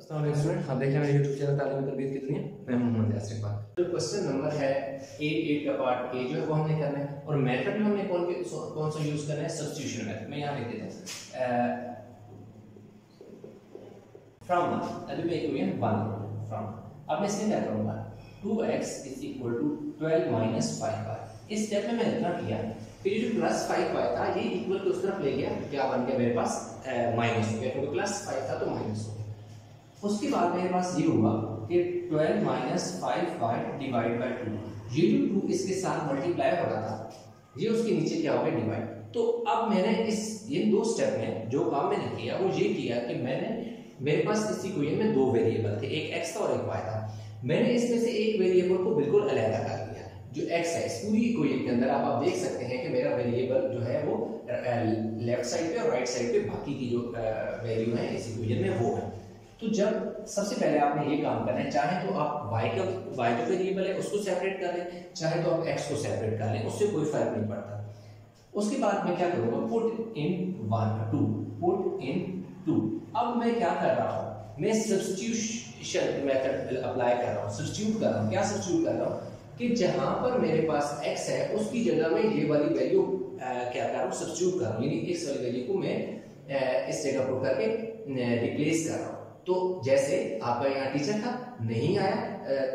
अस्सलाम वालेकुम स्टूडेंट, आप देख रहे हैं मेरे YouTube चैनल तालीम तरबियत की दुनिया। मैं मोहम्मद यासिर खान। जो क्वेश्चन नंबर है 8 का पार्ट ए जो है वो हमने करना है और मेथड में हमने कौन सा यूज करना है, सब्स्टिट्यूशन मेथड। मैं यहाँ लिख देता हूँ फ्रॉम अभी मैं इक्वेशन 1 फ्रॉम। अब मैं इसमें क्या करूँगा, 2x is equal to 12 minus 5y। इस स्टेप में मैंने इतना किया, फिर जो प्लस 5y था ये इक्वल टू उस तरफ ले गया, क्या बन गया मेरे पास माइनस हो गया, क्योंकि प्लस 5 था तो माइनस हो गया। उसके बाद मेरे पास ये हुआ कि 12 माइनस 5y डिवाइड बाय 2। ये जो 2 इसके साथ मल्टीप्लाई हो रहा था, ये उसके नीचे क्या हो गया, डिवाइड। तो अब मैंने ये दो स्टेप में जो काम मैंने किया वो ये किया कि मेरे पास इस इक्वेशन में दो वेरिएबल थे, एक x था और एक y था। मैंने इसमें से एक वेरिएबल को बिल्कुल अलग कर दिया, जो x है। इस पूरी इक्वेशन के अंदर आप देख सकते हैं कि मेरा वेरिएबल जो है वो लेफ्ट साइड पे और राइट साइड पे बाकी की जो वैल्यू है इस इक्वेशन में वो है। तो जब सबसे पहले आपने ये काम करना है, चाहे तो आप y जो वेरिएबल है उसको सेपरेट कर लें, चाहे तो आप x को सेपरेट कर लें, उससे कोई फर्क नहीं पड़ता। उसके बाद मैं क्या करूंगा, पुट इन 2। अब मैं क्या कर रहा हूं, मैं सब्स्टिट्यूशन मेथड अप्लाई कर रहा हूं, सब्स्टिट्यूट कर रहा हूं। क्या सब्स्टिट्यूट कर रहा हूं कि जहां पर मेरे पास x है उसकी जगह में ये वाली वैल्यू क्या कर रहा हूं, सब्स्टिट्यूट कर रहा हूं, यानी x वाली वैल्यू को मैं इस जगह पुट करके रिप्लेस कर रहा हूं। तो जैसे आपका यहाँ टीचर था, नहीं आया,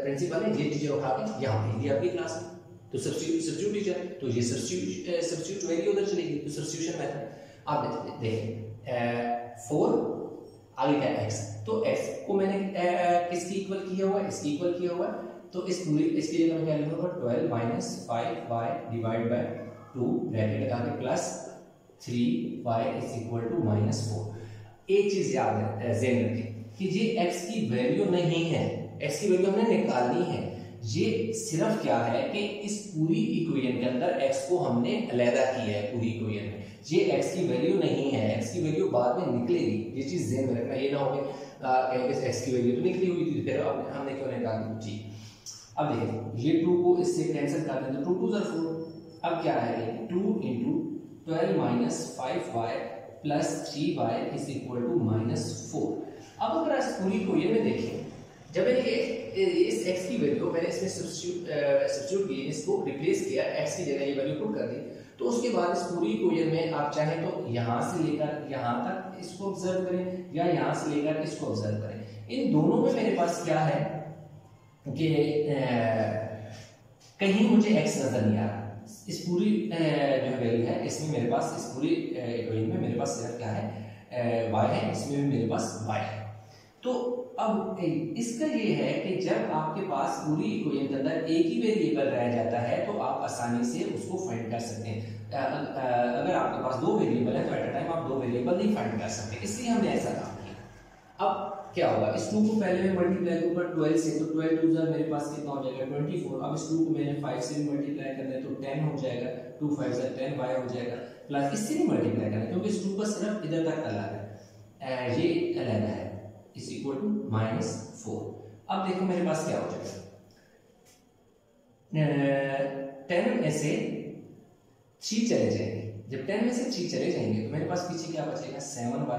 प्रिंसिपल ने ये टीचर उठा के यहाँ भेज दिया आपकी क्लास में, तो सब्स्टिट्यूट टीचर, तो ये सब्स्टिट्यूट वैल्यू उधर चलेगी, तो सब्स्टिट्यूशन मेथड। आप देखें 4 आगे क्या x, तो x को मैंने किसकी इक्वल किया हुआ है, इसकी इक्वल किया हुआ है। तो इसकी जगह मैं क्या लिखूंगा, 12 minus 5y divide by 2 bracket लगा के plus 3y is equal to minus 4। एक चीज याद है, ज़हन रखें कि ये x की वैल्यू नहीं है, x की वैल्यू हमने निकालनी है। ये सिर्फ क्या है कि इस पूरी इक्वेशन के अंदर x को हमने अलग किया है पूरी इक्वेशन में। ये x की वैल्यू नहीं है, x की वैल्यू बाद में निकलेगी, ये चीज ध्यान में रखना। ये ना हो कि x की वैल्यू तो निकली हुई थी, फिर हमने क्यों निकाली जी। अब देखिए ये 2 को इससे कैंसिल कर दें तो 2 2 4। अब क्या है, 2 × 12 minus 5y plus 3y is equal to minus 4। अब अगर इस पूरी को ये में देखें, जब मैंने इस x की वैल्यू मैंने इसमें सब्स्टिट्यूट किया, इसको रिप्लेस किया, x की जगह ये वैल्यू पुट कर दी, तो उसके बाद इस पूरी इक्वेशन में आप चाहें तो यहाँ से लेकर यहाँ तक इसको ऑब्जर्व करें या यहाँ से लेकर इसको ऑब्जर्व करें। इन दोनों में मेरे पास क्या है कि कहीं मुझे x नजर नहीं आ रहा। इस पूरी जो वैल्यू है इसमें मेरे पास, इस पूरी इक्वेशन में मेरे पास सिर्फ क्या है, y है, इसमें भी मेरे पास y है। तो अब इसका ये है कि जब आपके पास पूरी इक्वेशन के अंदर एक ही वेरिएबल रह जाता है तो आप आसानी से उसको फाइंड कर सकते हैं। अगर आपके पास दो वेरिएबल है तो एट अ टाइम आप दो वेरिएबल नहीं फाइंड कर सकते, इसलिए हमने ऐसा काम किया। अब क्या होगा, इस 2 को पहले मैं मल्टीप्लाई करूंगा 12 से, तो 12 2 मेरे पास कितना हो जाएगा 24। अब इस 2 को मैंने 5 से भी मल्टीप्लाई करना है तो 10 हो जाएगा, 2 5 10 y हो जाएगा, प्लस इससे भी मल्टीप्लाई करना है क्योंकि इस 2 का सिर्फ इधर तक अलग है, ये अलग है, इज इक्वल टू माइनस 4। अब देखो मेरे पास क्या हो जाएगा, 10 में से 3 चले जाएंगे। जब 10 में से 3 चले जाएंगे तो मेरे पास पीछे क्या बचेगा, 7y।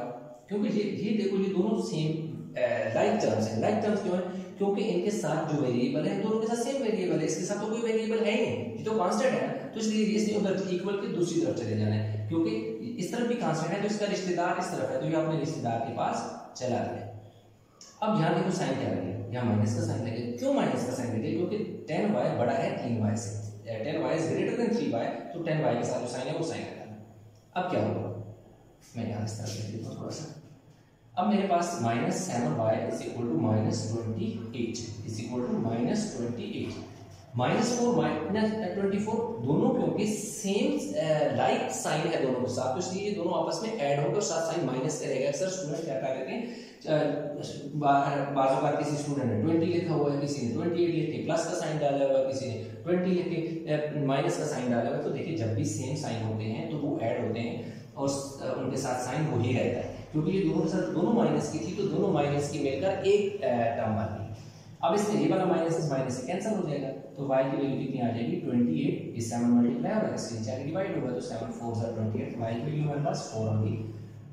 क्योंकि ये देखो ये दोनों सेम लाइक टर्म्स हैं। लाइक टर्म्स क्यों है, क्योंकि इनके साथ जो वेरिएबल है दोनों के साथ सेम वेरिएबल है, इसके साथ तो कोई वेरिएबल है ही नहीं, ये तो कांस्टेंट है ना, तो इसलिए इसने उधर इक्वल के दूसरी तरफ चले जाना है। क्योंकि इस तरफ भी कांस्टेंट है तो इसका रिश्तेदार इस तरफ है, तो ये अपने रिश्तेदार के पास चला गया। अब यहाँ देखो साइन क्या लगेगा, यहाँ माइनस का साइन लगेगा। क्यों माइनस का साइन लगेगा, क्योंकि 10y बड़ा है 3y से, 10y is greater than 3y, तो 10y के साथ जो साइन है वो साइन लगाना। अब क्या होगा, मैं यहाँ इस तरह लिख देता हूँ थोड़ा सा। अब मेरे पास minus 7y is equal to minus 28 is equal to minus 28। Minus 4 minus 24 दोनों क्योंकि सेम लाइक साइन है दोनों के साथ, तो इसलिए ये दोनों आपस में ऐड होकर साथ साइन माइनस करेगा। अक्सर स्टूडेंट क्या कर देते हैं, बाजू का किसी स्टूडेंट ने 20 लिखा हुआ है, किसी ने 28 लिख के प्लस का साइन डाला हुआ है, किसी ने 20 लिख के माइनस का साइन डाला हुआ है। तो देखिए जब भी सेम साइन होते हैं तो वो ऐड होते हैं और उनके साथ साइन हो ही रहता है, क्योंकि ये दोनों के साथ दोनों माइनस की थी तो दोनों माइनस की मिलकर एक टर्म बन गई। अब इसमें ये वाला माइनस इस माइनस से कैंसिल हो जाएगा, तो y की वैल्यू कितनी आ जाएगी 28, इस 7 मल्टीप्लाई हो रहा है, इसके नीचे आके डिवाइड होगा तो 7 4 28, y की वैल्यू हमारे पास 4 होगी।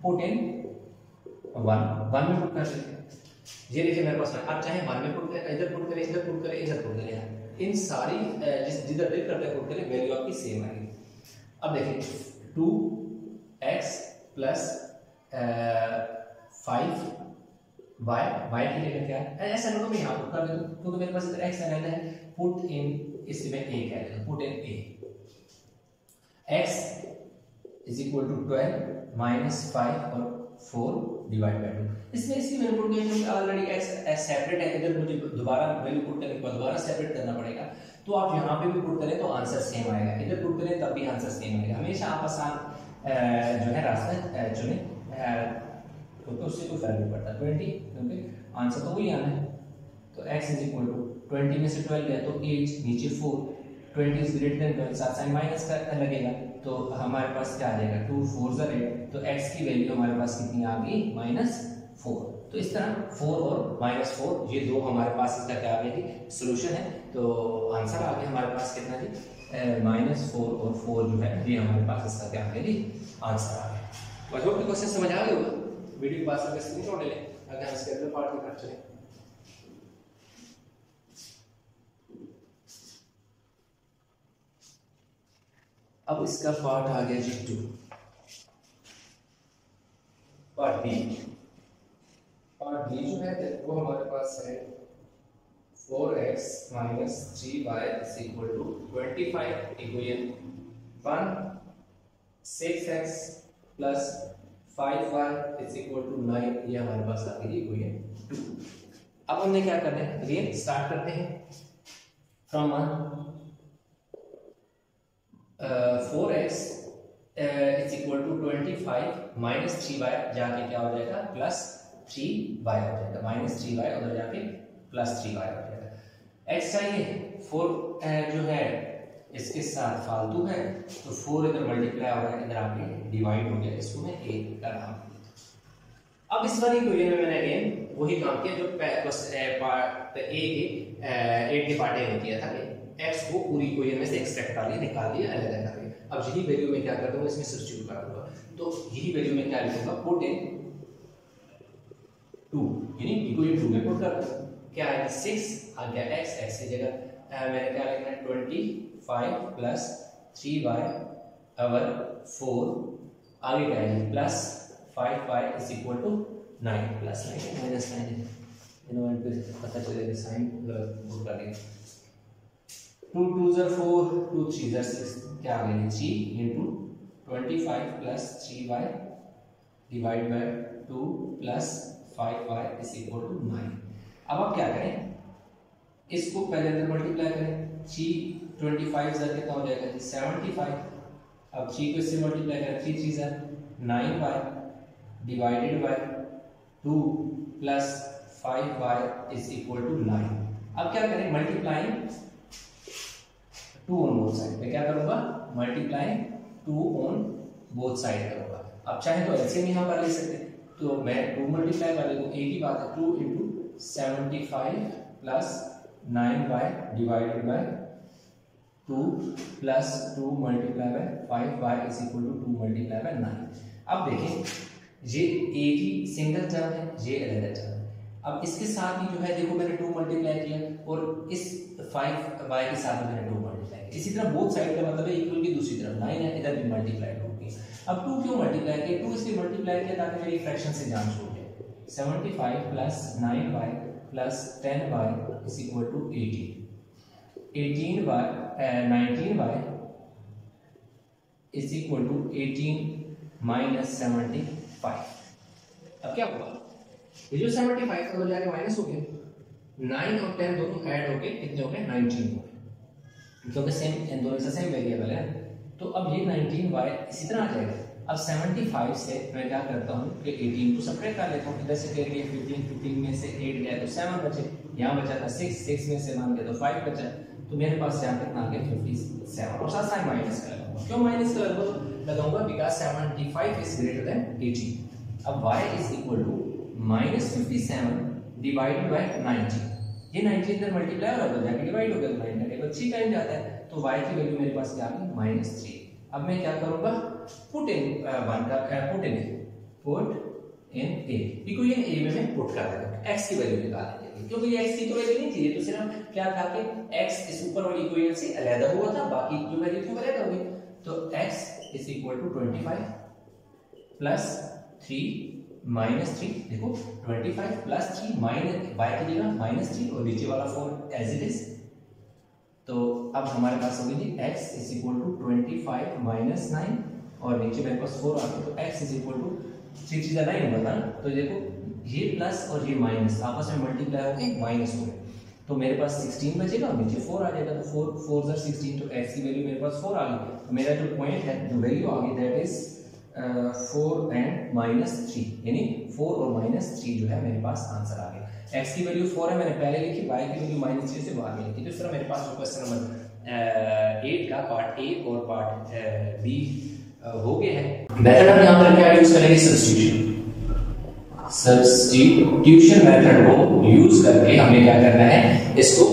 पुट इन 1 में पुट कर सकते हैं। ये देखिए मेरे पास आप चाहे 1 में पुट करें, इधर पुट करें, इधर पुट करें, इधर पुट करें, इन सारी जिधर दिल करते हैं पुट करें, वैल्यू आपकी सेम आएगी। अब देखिए 2x प्लस 5y, y की जगह क्या है, ऐसा नोट में यहाँ पुट कर देता हूँ क्योंकि मेरे पास इधर x रहना है, पुट इन इसमें a क्या है, put in a, x is equal to 12 minus 5 और 4 डिवाइड बाय 2। इसमें इसकी मैंने पुट किया क्योंकि ऑलरेडी x सेपरेट है, इधर मुझे दोबारा वैल्यू पुट करने के बाद दोबारा सेपरेट करना पड़ेगा, तो आप यहाँ पे भी पुट करें तो आंसर सेम आएगा, इधर पुट करें तब भी आंसर सेम आएगा। हमेशा आप आसान जो है रास्ता चुने क्योंकि उससे कोई फर्क नहीं पड़ता। 20 क्योंकि आंसर तो वही आना है, तो x इज इक्वल टू 20 में से 12 गया तो 8, नीचे 4, 20 इज ग्रेटर देन 12, साथ साइन माइनस का लगेगा तो हमारे पास क्या आ जाएगा, 2 4 ज़ा 8, तो x की वैल्यू हमारे पास कितनी आ गई, -4। तो इस तरह 4 और -4 ये दो हमारे पास इसका क्या आ गया जी, सोल्यूशन है। तो आंसर आ गया हमारे पास कितना जी, -4 और 4 जो है ये हमारे पास इसका क्या आ गया जी, आंसर आ गया। आई होप क्वेश्चन समझ आ गया होगा। वीडियो के पास अगर स्क्रीनशॉट ले लें, अगर हम इसके अगले पार्ट की तरफ चलें। अब इसका पार्ट आ गया जी 2, पार्ट बी। पार्ट बी जो है वो हमारे पास है 4x minus 3y is equal to 25 equation 1, 6x plus 5y is equal to 9, ये हमारे पास आ गई इक्वेशन 2। अब हमने क्या करना है, अगेन स्टार्ट करते हैं from 1, 4x is equal to 25 minus 3y जाके क्या हो जाएगा, प्लस 3y हो जाएगा, माइनस 3y उधर जाके प्लस 3y हो जाएगा। x चाहिए 4 जो है इसके साथ फालतू है, तो 4 इधर मल्टीप्लाई हो रहा है, इधर आके डिवाइड हो गया, इसको मैं a कर रहा हूँ। अब इस वाली इक्वेशन में मैंने अगेन वही काम किया जो पार्ट ए के पार्ट ए में किया था, x को पूरी इक्वेशन में से एक्सट्रैक्ट कर लिया, निकाल लिया, अलग कर लिया। अब यही वैल्यू में क्या कर दूंगा, इसमें सब्स्टिट्यूट कर दूंगा, तो यही वैल्यू में क्या लिखूंगा, पुट इन 2, यानी इक्वेशन 2 में पुट कर दूंगा, क्या आएगा 6 आ गया x की जगह मैंने क्या लिखना है 25 प्लस 3y ओवर 4, आगे क्या है plus 5y is equal to 9, plus 9 minus 9 है, इन्होंने फिर पता चलेगा साइन पुट कर दिया। 2 2 ज़ा 4, 2 3 ज़ा 6, क्या आ गया 3 into 25 plus 3y divide by 2 plus 5y is equal to 9। अब आप क्या करें, इसको पहले अंदर मल्टीप्लाई करें, 3 25 ज़ा कितना हो जाएगा 75, अब 3 को इससे मल्टीप्लाई करें, 3 3 ज़ा 9y divided by 2 plus 5y is equal to 9। अब क्या करें, मल्टीप्लाइंग 2 ऑन बोथ साइड, मैं क्या करूंगा, मल्टीप्लाइंग 2 ऑन बोथ साइड करूंगा। अब चाहे तो एलसीएम यहां पर ले सकते हैं, तो मैं 2 मल्टीप्लाई कर दूं, एक ही बात है, 2 into 75 plus 9y divided by 2 plus 2 multiply by 5y is equal to 2 multiply by 9। अब देखें ये एक ही सिंगल टर्म है, ये अलग टर्म है। अब इसके साथ ही जो है देखो मैंने 2 मल्टीप्लाई किया और इस 5y के साथ मैंने 2 मल्टीप्लाई किया। इसी तरह बोथ साइड का मतलब है इक्वल की दूसरी तरफ 9 है, इधर भी मल्टीप्लाई 2 की। अब 2 क्यों मल्टीप्लाई किया, 2 इसलिए मल्टीप्लाई किया ताकि मेरी फ्रैक्शन से जान छूट जाए। 75 plus 9y plus 10y is equal to 18 19y is equal to 18 minus 75। अब क्या होगा, ये जो 75 का हो जाएगा माइनस हो गया, 9 और 10 दोनों ऐड होके कितने हो गए 19 हो गए, क्योंकि सेम इन दोनों से सेम वेरिएबल है। तो अब ये 19y इसी तरह आ जाएगा। अब 75 से मैं क्या करता हूँ कि 18 को सब्ट्रैक्ट कर लेता हूँ, इधर से कर लिया 15 में से 8 गया तो 7 बचे, यहाँ बचा था 6 में से मान गया तो 5 बचा, तो मेरे पास यहाँ कितना आ गया 57 और साथ साथ माइनस का लगाऊंगा। क्यों माइनस का लगाऊंगा, बिकॉज 75 इज ग्रेटर देन 18। अब y is equal to -57 divided by 90, ये 90 इधर मल्टीप्लाई हो रहा है जाके डिवाइड हो गया तो 9 का टेबल 3 टाइम जाता है, तो y की वैल्यू मेरे पास क्या आ गई -3। अब मैं क्या करूंगा, put in a equation a में मैं पुट कर देता हूं। x की वैल्यू निकालेंगे, क्योंकि ये x की तो वैल्यू नहीं थी, ये तो सिर्फ क्या था कि x इस ऊपर वाली इक्वेशन से अलग हुआ था, बाकी जो वैल्यू थी वो अलग हो गई। तो x is equal to 25 plus 3 minus 3, देखो 25 प्लस 3 माइनस y की जगह -3 और नीचे वाला 4 एज इट इज। तो अब हमारे पास हो गई x is equal to 25 minus 9 और नीचे मेरे पास 4 आ गया, तो x इज इक्वल टू 3 चीज़ 9 होगा ना, तो देखो ये प्लस और ये माइनस आपस में मल्टीप्लाई होके माइनस हो गए, तो मेरे पास 16 बचेगा और नीचे 4 आ जाएगा, तो 4 4 16, तो x की वैल्यू मेरे पास 4 आ गई। तो मेरा जो पॉइंट है, जो वैल्यू आ गई दैट इज 4 एंड -3, यानी 4 और -3 जो है मेरे पास आंसर आ गया। x की वैल्यू 4 है मैंने पहले लिखी, y की वैल्यू -3 से बाहर लिखी। तो इस तरह मेरे पास क्वेश्चन नंबर 8 का पार्ट ए और पार्ट बी हो गया है। मेथड हम यहाँ पर क्या यूज करेंगे, सब्स्टिट्यूशन मेथड को यूज करके हमें क्या करना है, इसको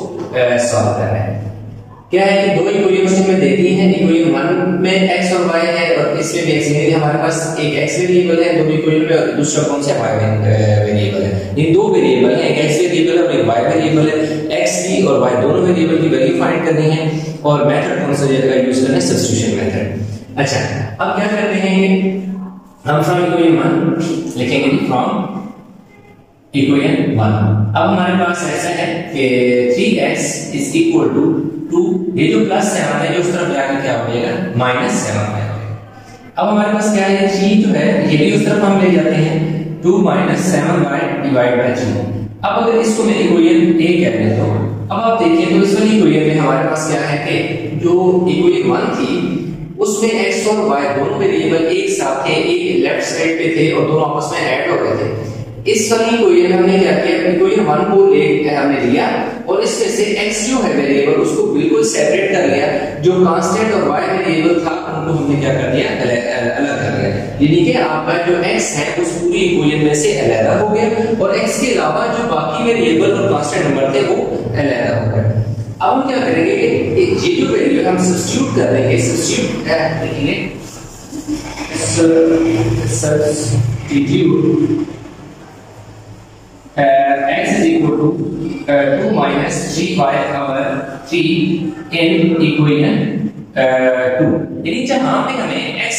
सॉल्व करना है। क्या है कि दो इक्वेशंस में देती हैं, इक्वेशन 1 में x और y है और इसमें भी x है, हमारे पास एक x वेरिएबल है दो इक्वेशन में और दूसरा कौन सा y वेरिएबल है। इन दो वेरिएबल है, एक x वेरिएबल है और एक y वेरिएबल है। x की और y दोनों वेरिएबल की वैल्यू फाइंड करनी है और मेथड कौन सा यूज करना है, सब्स्टिट्यूशन मेथड। अच्छा, अब क्या करते हैं, हम फ्रॉम इक्वेशन 1 लिखेंगे, फ्रॉम इक्वेशन 1। अब हमारे पास ऐसा है कि 3x इज इक्वल टू 2, ये जो प्लस 7 है उस तरफ जाकर क्या हो जाएगा, -7 हो जाएगा। अब हमारे पास क्या है, 3 जो है ये भी उस तरफ हम ले जाते हैं, 2 - 7y डिवाइड बाय 3। अब अगर इसको मैं इक्वेशन a कह लेता हूं, अब आप देखिए तो इस वाली इक्वेशन में हमारे पास क्या है कि जो इक्वेशन 1 थी उसमें x और y दोनों वेरिएबल एक साथ थे, एक लेफ्ट साइड पे थे और दोनों आपस में ऐड हो रहे थे। इस वाली इक्वेशन में हमने क्या किया, इक्वेशन 1 को हमने लिया और इसमें से x जो है वेरिएबल उसको बिल्कुल सेपरेट कर लिया, जो कांस्टेंट और y वेरिएबल था उनको हमने क्या कर दिया, अलग कर दिया। यानी कि आपका जो x है उस पूरी इक्वेशन में से अलग हो गया और x के अलावा जो बाकी वेरिएबल और कांस्टेंट नंबर थे वो अलग हो गए। अब हम क्या करेंगे कि ये जो वैल्यू हम सब्स्टिट्यूट कर देंगे, सब्स्टिट्यूट लिखेंगे, substitute x is equal to 2 minus 3y over 3 in equation 2। यानी जहां पे हमें x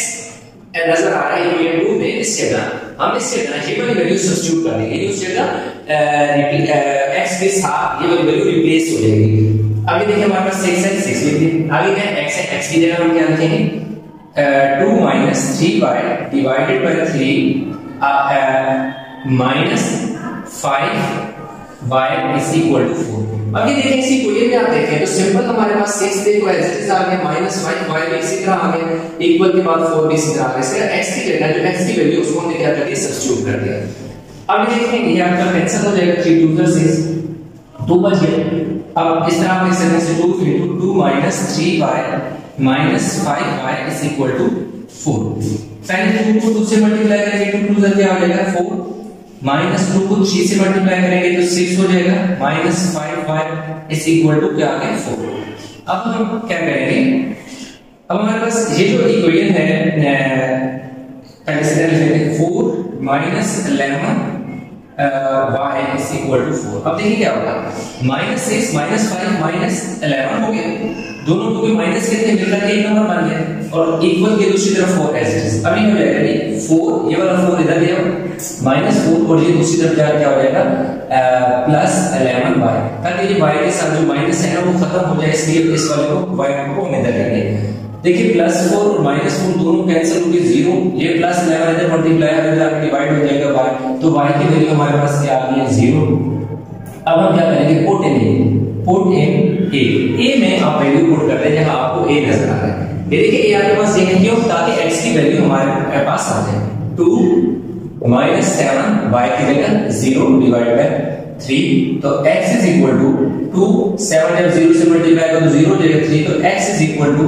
नजर आ रहा है इक्वेशन 2 में, इस जगह हम इस जगह ये वाली वैल्यू सब्स्टिट्यूट कर देंगे, उस जगह x के साथ ये वाली वैल्यू रिप्लेस हो जाएगी। अभी देखिए हमारे पास 6 है, 6 लिख दिए, आगे क्या है, x है, x की जगह हम क्या लिखेंगे, 2 minus 3y divided by 3 minus 5y is equal to 4। अब ये देखें इसी इक्वेशन में आप देखें तो सिंपल हमारे पास 6 देखो एज इट इज आ गया, -5y भी इसी तरह आ गया, इक्वल के बाद 4 भी इसी तरह आ गया। इसका x की जगह जो x की वैल्यू उसको हमने क्या कर दिया, सब्स्टिट्यूट कर दिया। अब ये देखेंगे ये आपका कैंसिल हो जाएगा, 3 2 6 2 बच गया। अब इस तरह आप लिख सकते हैं 2 into 2 minus 3y minus 5y is equal to 4। पहले 2 को 2 से मल्टीप्लाई करेंगे तो 2 क्या हो जाएगा 4, माइनस 2 को 3 से मल्टीप्लाई करेंगे तो 6 हो जाएगा, minus 5y is equal to क्या आ गया 4। अब हम क्या करेंगे, अब हमारे पास ये जो इक्वेशन है पहले से लिख लेते हैं 4 minus 11 y is equal to 4। अब देखिए क्या होगा, -6 -5 -11 हो गया, दोनों को भी माइनस के थे मिलकर एक नंबर बन गया और इक्वल के दूसरी तरफ 4 एज इट इज। अभी हो जाएगा नहीं 4, ये वाला 4 इधर ले आओ, -4 और ये दूसरी तरफ क्या हो जाएगा +11y, ताकि ये y के साथ जो माइनस है ना वो खत्म हो जाए, इसलिए इस वाले को y को हम इधर लेंगे। देखिए +4 और -4 दोनों कैंसिल हो गए, 0, ये +11 इधर मल्टीप्लाई इधर डिवाइड हो जाएगा y, तो y की वैल्यू हमारे पास क्या आ गई है 0। अब हम क्या करेंगे, पुट इन a में आप वैल्यू पुट कर दें जहां आपको a नजर आ रहा है। ये देखिए ये आपके पास ये क्यों, ताकि x की वैल्यू हमारे पास आ जाए, 2 -7 y की जगह 0 डिवाइड बाय 3, तो x is equal to 2, 7 जब 0 से मल्टीप्लाई करो तो 0 जगह 3, तो x is equal to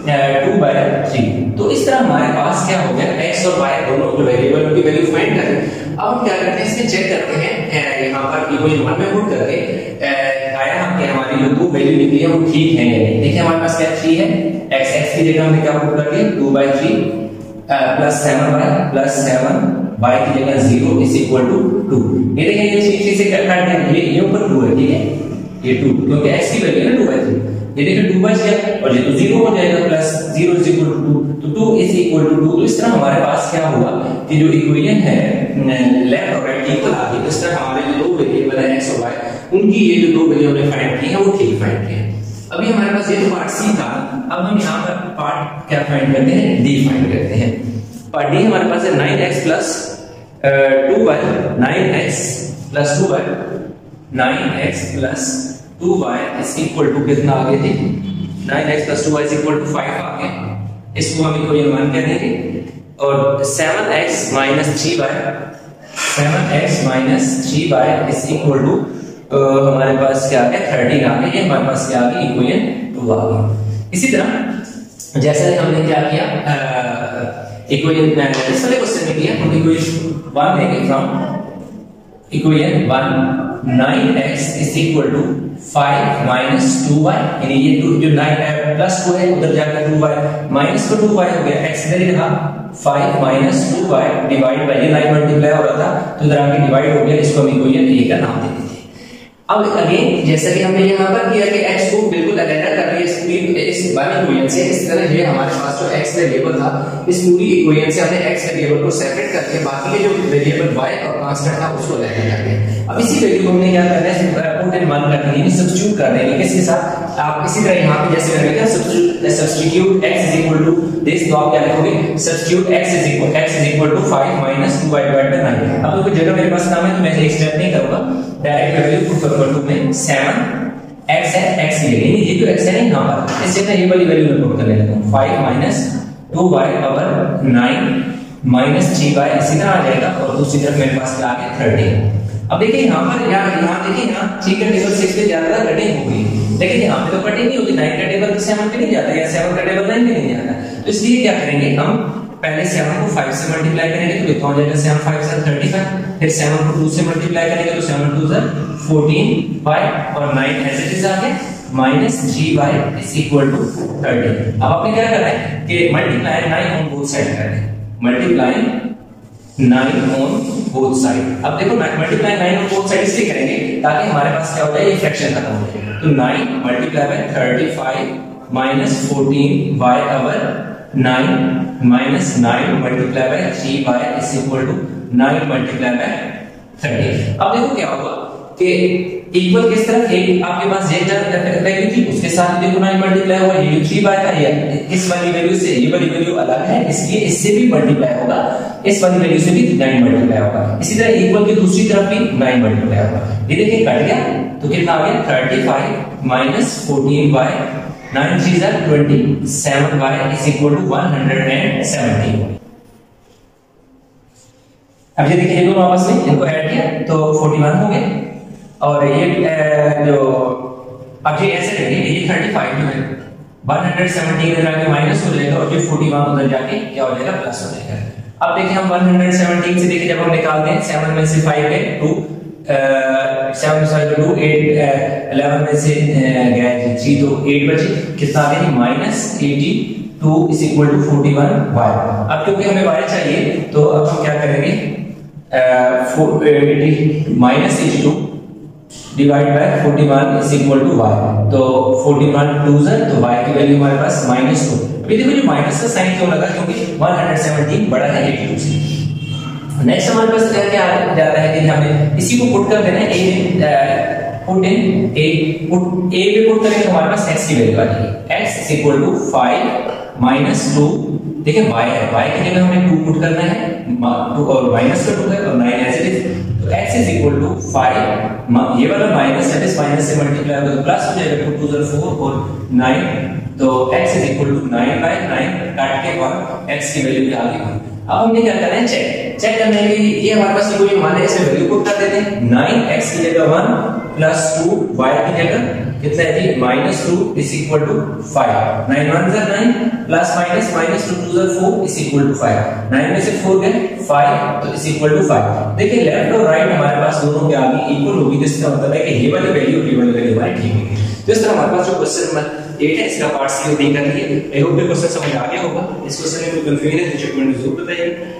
2/3। तो इस तरह हमारे पास क्या हो गया, x और y दोनों जो वेरिएबल उनकी वैल्यू फाइंड करें। अब हम क्या करते हैं, इसमें चेक करते हैं यहाँ पर इक्वेशन 1 में पुट करके आया कि हमारी जो दो वैल्यू निकली है वो ठीक है या नहीं। देखिए हमारे पास क्या 3 है, x की जगह हमने क्या पुट कर दिया 2/3 प्लस 7y की जगह 0 इज इक्वल टू 2। ये देखिए ये चीज से काट देंगे, ये ऊपर 2 है, ठीक है, ये 2 क्योंकि x की वैल्यू है ना 2/3, ये देखिए 2 बच गया और ये तो 0 हो जाएगा, प्लस 0 इज इक्वल टू 2, तो 2 इज इक्वल टू 2। तो इस तरह हमारे पास क्या हुआ कि जो इक्वेशन है लेफ्ट और राइट इक्वल आ गई। इस तरह हमारे जो दो वेरिएबल है x और y, उनकी ये जो दो वैल्यू हमने फाइंड की है वो ठीक फाइंड की है। अभी हमारे पास ये तो पार्ट सी था, अब हम यहाँ पर पार्ट क्या फाइंड करते हैं, डी फाइंड करते हैं। पार्ट डी हमारे पास है 9x plus 2y, 9x plus 2y, 9x plus 2y is equal to कितना आ गया थी, 9x plus 2y is equal to 5 आ गया। इसको हम इक्वेशन 1 कह देंगे। और 7x minus 3y, 7x minus 3y is equal to हमारे पास क्या है 13 आ गया। ये हमारे पास क्या आ गई, इक्वेशन 2 आ गई। इसी तरह जैसे हमने क्या किया इक्वेशन इस वाले क्वेश्चन में किया, हम इक्वेशन 1 लेंगे from equation 1 9x is equal to 5 minus 2y, यानी ये जो 9 प्लस 2 है उधर जाकर 2y माइनस को 2y हो गया, x इधर ही रहा, 5 माइनस 2y डिवाइड बाय ये 9 मल्टीप्लाई हो रहा था तो इधर आके डिवाइड हो गया। इसको हम इक्वेशन a का नाम दे देते हैं। अब अगेन जैसा कि हमने यहाँ पर किया कि x को बिल्कुल अलग कर दिया इस वन इक्वेशन से, इस तरह ये हमारे पास जो x वेरिएबल था इस पूरी इक्वेशन से हमने x वेरिएबल को सेपरेट करके बाकी के जो वेरिएबल y और कांस्टेंट था उसको अलग कर दिया। अब इसी वैल्यू को हमने क्या करना है, पुट इन 1 कर देंगे, सब्स्टिट्यूट कर देंगे किसके साथ, आप इसी तरह यहाँ पे जैसे मैंने कहा substitute x is equal to this, तो आप क्या लिखोगे substitute x is equal to 5 minus 2y divide by 9। अब तो जगह मेरे पास नाम है तो मैं एक स्टेप नहीं करूंगा, डायरेक्ट वैल्यू पुट कर दूं मैं 7x है, x की जगह ये जो x है ना यहाँ पर इस जगह ये वाली वैल्यू मैं पुट करने लगा हूं, 5 minus 2y power 9 minus 3y इसी तरह आ जाएगा और दूसरी तरफ मेरे पास क्या आ गया 13। अब देखिए यहाँ पर यहाँ देखिए यहाँ 3 का टेबल 6 पे ज्यादा कटिंग हो गई, लेकिन यहाँ पे तो कटिंग नहीं होगी, 9 का टेबल 7 पे नहीं जाता या 7 का टेबल 9 पे नहीं जाता। तो इसलिए क्या करेंगे हम पहले 7 को 5 से मल्टीप्लाई करेंगे तो कितना हो जाएगा 7 5 से 35, फिर 7 को 2 से मल्टीप्लाई करेंगे तो 7 2 से 14 और 9 एज इट इज आ गया minus 3y is equal to 13। अब आपने क्या करना है कि मल्टीप्लाई 9 ऑन बोथ साइड करना है, मल्टीप्लाई 9 ऑन बोथ साइड। अब देखो मल्टीप्लाई 9 ऑन बोथ साइड इसलिए करेंगे ताकि हमारे पास क्या हो जाए ये फ्रैक्शन खत्म हो जाए। तो 9 multiply by 35 minus 14y over 9 minus 9 multiply by 3y is equal to 9 multiply by 30। अब देखो क्या होगा कि इक्वल किस तरह एक आपके पास ये वैल्यू थी उसके साथ देखो 9 मल्टीप्लाई हुआ, ये 3y था, ये इस वाली वैल्यू से ये वाली वैल्यू अलग है इसलिए इससे भी मल्टीप्लाई होगा, इस वाली वैल्यू से भी 9 मल्टीप्लाई होगा। इसी तरह इक्वल की दूसरी तरफ भी 9 मल्टीप्लाई होगा। ये देखिए कट गया तो कितना आ गया 35 minus 14y 9 3 are 20 7y is equal to 170। अब ये देखिए ये दोनों आपस में इनको ऐड किया तो 41 हो गए और ये जो अब ये ऐसे करेंगे ये 35 जो है 170 इधर आके माइनस हो जाएगा और ये 41 उधर जाके क्या हो जाएगा प्लस हो जाएगा। अब देखिए हम 117 से देखिए जब हम निकालते हैं 7 में से 5 गए 2 7 से 2 8 11 में से गए 3 तो 8 बचे, कितना आ गया minus 82 is equal to 41y। अब क्योंकि हमें y चाहिए तो अब हम क्या करेंगे minus 82 divide by 41 is equal to y, तो 41 2 तो y की वैल्यू हमारे पास -2। अभी देखो जो माइनस का साइन क्यों लगा क्योंकि 117 बड़ा है 82 से। नेक्स्ट हमारे पास क्या जाता है कि हमें इसी को पुट कर देना है a पुट इन a पे पुट करेंगे तो हमारे पास x की वैल्यू आ जाएगी x is equal to 5 minus 2। देखिए y है, y की जगह हमें 2 पुट करना है 2 और माइनस का 2 है और 9 एज इट इज, तो x इज इक्वल टू 5 ये वाला माइनस है, इस माइनस से मल्टीप्लाई होगा तो प्लस हो जाएगा 2 2 4 और 9, तो x is equal to 9 by 9 काट के और x की वैल्यू आ गई। अब हमने क्या करना है चेक करने के लिए ये हमारे पास कोई हमारे इसमें वैल्यू पुट कर देते हैं 9x की जगह 1 प्लस 2 y की जगह कितना है जी -2 इज इक्वल टू 5 9 1 जा 9 प्लस माइनस -2 2 जा 4 इज इक्वल टू 5 9 में से 4 गए 5 तो इज इक्वल टू 5। देखिए लेफ्ट और राइट हमारे पास दोनों के आगे इक्वल होगी, जिसका मतलब है कि ये वाली वैल्यू हमारी ठीक होगी। तो इस तरह हमारे पास जो क्वेश्चन 8 है, इसका पार्ट सी और डी कर लिए। आई होप ये क्वेश्चन समझ आ गया होगा। इस क्वेश्चन में कोई कंफ्यूजन है तो कमेंट में जरूर बताइए।